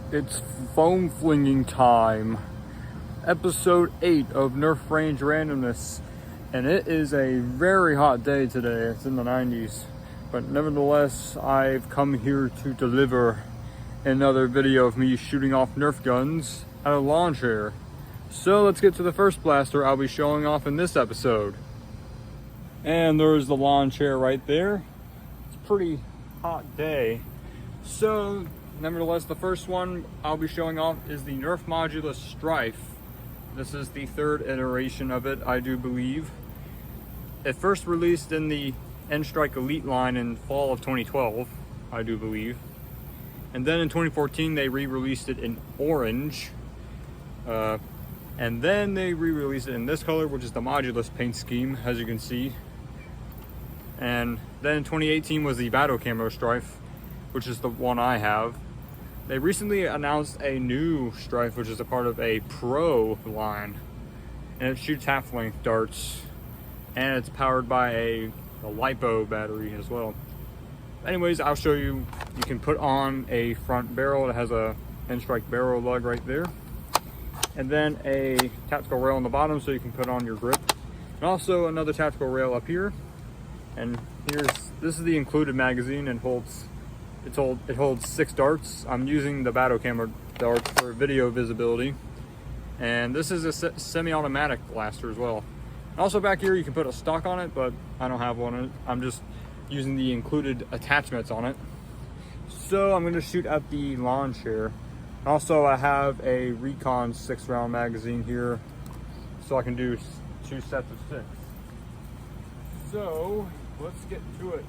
It's foam flinging time. Episode 8 of Nerf Range Randomness. And it is a very hot day today. It's in the 90s. But nevertheless, I've come here to deliver another video of me shooting off Nerf guns at a lawn chair. So let's get to the first blaster I'll be showing off in this episode. And there's the lawn chair right there. It's a pretty hot day. So nevertheless, the first one I'll be showing off is the Nerf Modulus Strife. This is the third iteration of it, I do believe. It first released in the N-Strike Elite line in fall of 2012, I do believe. And then in 2014, they re-released it in orange. And then they re-released it in this color, which is the Modulus paint scheme, as you can see. And then in 2018 was the Battle Camo Strife, which is the one I have. They recently announced a new Strife, which is a part of a Pro line, and it shoots half-length darts, and it's powered by a LiPo battery as well. Anyways, I'll show you. You can put on a front barrel. It has a N-Strike barrel lug right there, and then a tactical rail on the bottom, so you can put on your grip, and also another tactical rail up here. And this is the included magazine, and it holds 6 darts. I'm using the Battle Camo darts for video visibility. And this is a semi-automatic blaster as well. And also back here you can put a stock on it, but I don't have one. I'm just using the included attachments on it. So I'm gonna shoot at the lawn chair. And also I have a Recon 6-round magazine here, so I can do 2 sets of 6. So let's get to it.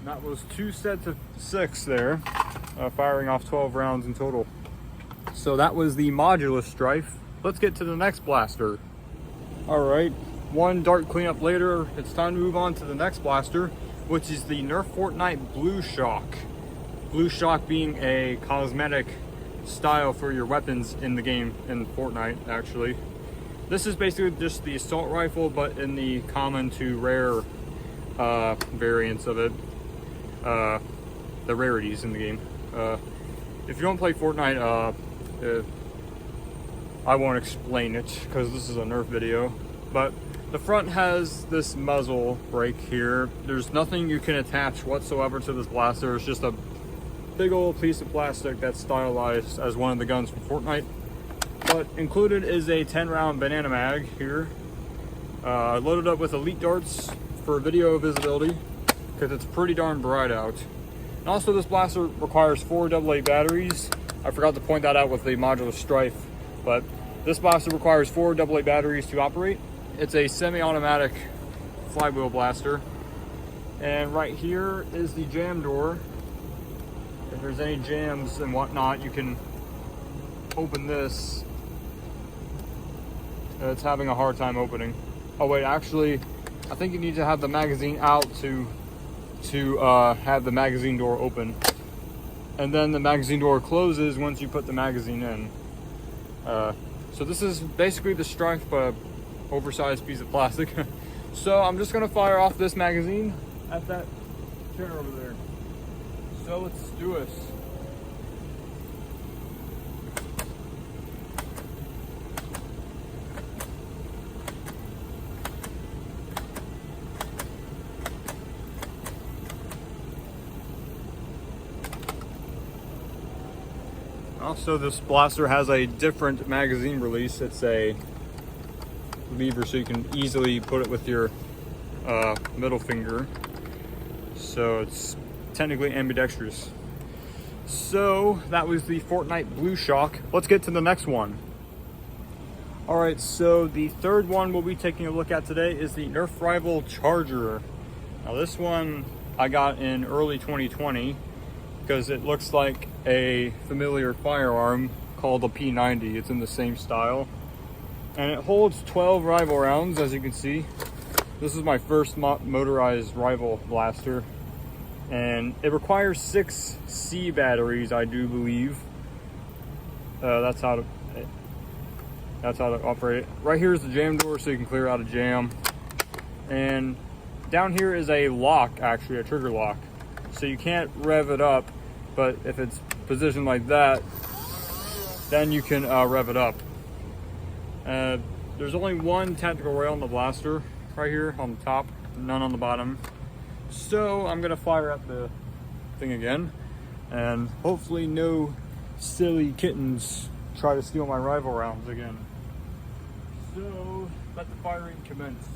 That was 2 sets of 6 there, firing off 12 rounds in total. So that was the Modulus Strife. Let's get to the next blaster. All right, one dart cleanup later, it's time to move on to the next blaster, which is the Nerf Fortnite Blue Shock. Blue Shock being a cosmetic style for your weapons in the game, in Fortnite actually. This is basically just the assault rifle, but in the common to rare variants of it. The rarities in the game. If you don't play Fortnite, I won't explain it because this is a Nerf video, but the front has this muzzle brake here. There's nothing you can attach whatsoever to this blaster. It's just a big old piece of plastic that's stylized as one of the guns from Fortnite. But included is a 10-round banana mag here, loaded up with elite darts for video visibility, because it's pretty darn bright out. And also this blaster requires 4 AA batteries. I forgot to point that out with the Modulus Strife, but this blaster requires 4 AA batteries to operate. It's a semi-automatic flywheel blaster. And right here is the jam door. If there's any jams and whatnot, you can open this. It's having a hard time opening. Oh wait, actually, I think you need to have the magazine out to have the magazine door open, and then the magazine door closes once you put the magazine in. So this is basically the Strife, but oversized piece of plastic. So I'm just gonna fire off this magazine at that chair over there. So let's do it. Also, this blaster has a different magazine release. It's a lever, so you can easily put it with your middle finger. So it's technically ambidextrous. So that was the Fortnite Blue Shock. Let's get to the next one. All right, so the third one we'll be taking a look at today is the Nerf Rival Charger. Now this one I got in early 2020 because it looks like a familiar firearm called a P90. It's in the same style. And it holds 12 rival rounds, as you can see. This is my first motorized rival blaster, and it requires 6 C batteries, I do believe. That's how to operate it. Right here is the jam door, so you can clear out a jam. And down here is a lock, actually a trigger lock. So you can't rev it up, but if it's positioned like that, then you can rev it up. There's only one tactical rail on the blaster right here on the top, none on the bottom. So I'm gonna fire up the thing again, and hopefully no silly kittens try to steal my rival rounds again. So let the firing commence.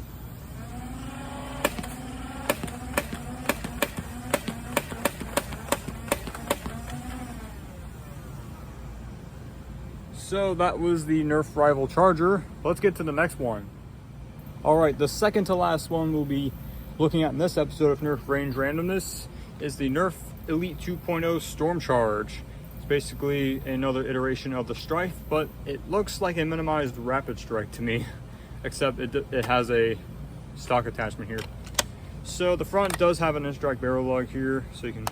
So that was the Nerf rival charger. Let's get to the next one. All right, the second to last one we'll be looking at in this episode of Nerf Range Randomness is the Nerf Elite 2.0 Storm Charge. It's basically another iteration of the Strife, but it looks like a minimized Rapid Strike to me, except it has a stock attachment here. So the front does have an inch-strike barrel lug here, so you can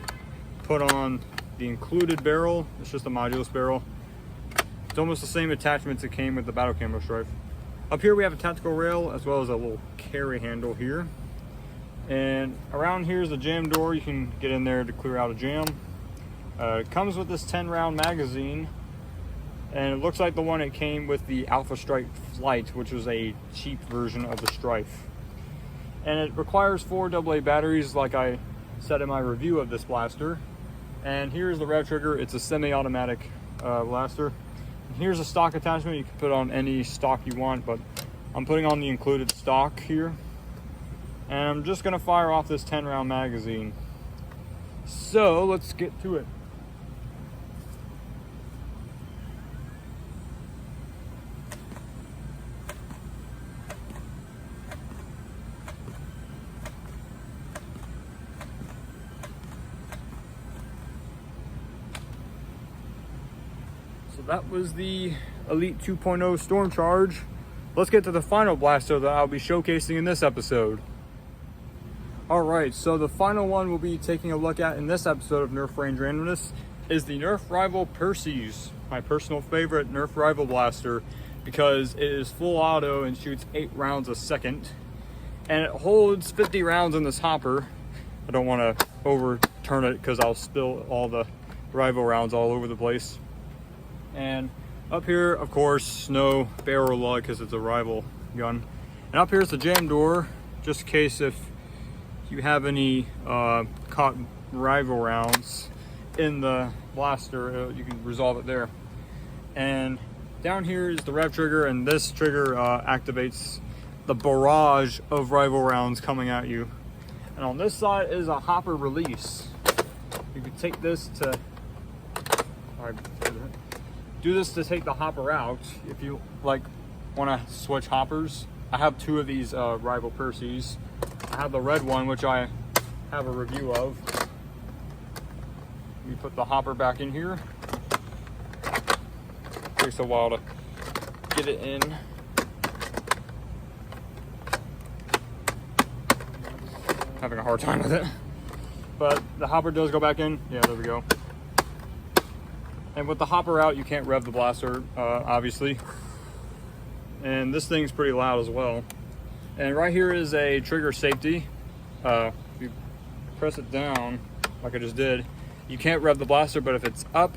put on the included barrel. It's just a modulus barrel. It's almost the same attachments that came with the Battle Camo Strife. Up here we have a tactical rail as well as a little carry handle here. And around here is a jam door. You can get in there to clear out a jam. It comes with this 10-round magazine, and it looks like the one it came with the Alpha Strike Flight, which was a cheap version of the Strife. And it requires 4 AA batteries, like I said in my review of this blaster. And here's the rev trigger. It's a semi-automatic blaster. Here's a stock attachment. You can put on any stock you want, but I'm putting on the included stock here. And I'm just gonna fire off this 10-round magazine. So let's get to it. So that was the Elite 2.0 Storm Charge. Let's get to the final blaster that I'll be showcasing in this episode. All right, so the final one we'll be taking a look at in this episode of Nerf Range Randomness is the Nerf Rival Perseus, my personal favorite Nerf Rival blaster, because it is full auto and shoots 8 rounds a second, and it holds 50 rounds in this hopper. I don't want to overturn it because I'll spill all the rival rounds all over the place. And up here, of course, no barrel lug because it's a rival gun. And up here is the jam door, just in case if you have any caught rival rounds in the blaster, you can resolve it there. And down here is the rev trigger, and this trigger activates the barrage of rival rounds coming at you. And on this side is a hopper release. You can take this to do this to take the hopper out if you like want to switch hoppers. I have 2 of these rival Perseus. I have the red one, which I have a review of. You put the hopper back in here. Takes a while to get it in. Having a hard time with it. But the hopper does go back in. Yeah, there we go. And with the hopper out, you can't rev the blaster, obviously. And this thing's pretty loud as well. And right here is a trigger safety. If you press it down, like I just did, you can't rev the blaster, but if it's up,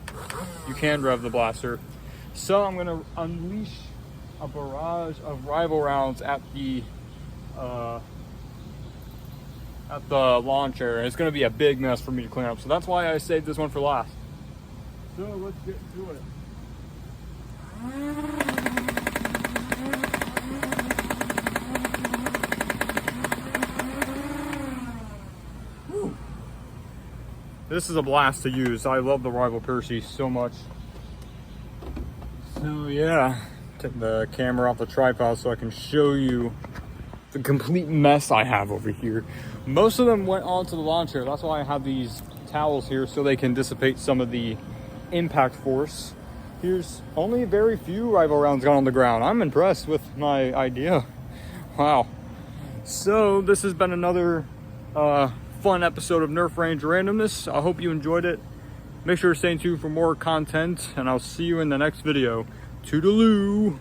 you can rev the blaster. So I'm gonna unleash a barrage of rival rounds at the launch area. It's gonna be a big mess for me to clean up. So that's why I saved this one for last. So let's get to it. Whew. This is a blast to use. I love the rival Perseus so much. So yeah, take the camera off the tripod so I can show you the complete mess I have over here. Most of them went onto the launcher. That's why I have these towels here so they can dissipate some of the impact force. Here's only very few rival rounds gone on the ground. I'm impressed with my idea. Wow. So this has been another fun episode of Nerf Range Randomness. I hope you enjoyed it. Make sure to stay tuned for more content, and I'll see you in the next video. Toodaloo!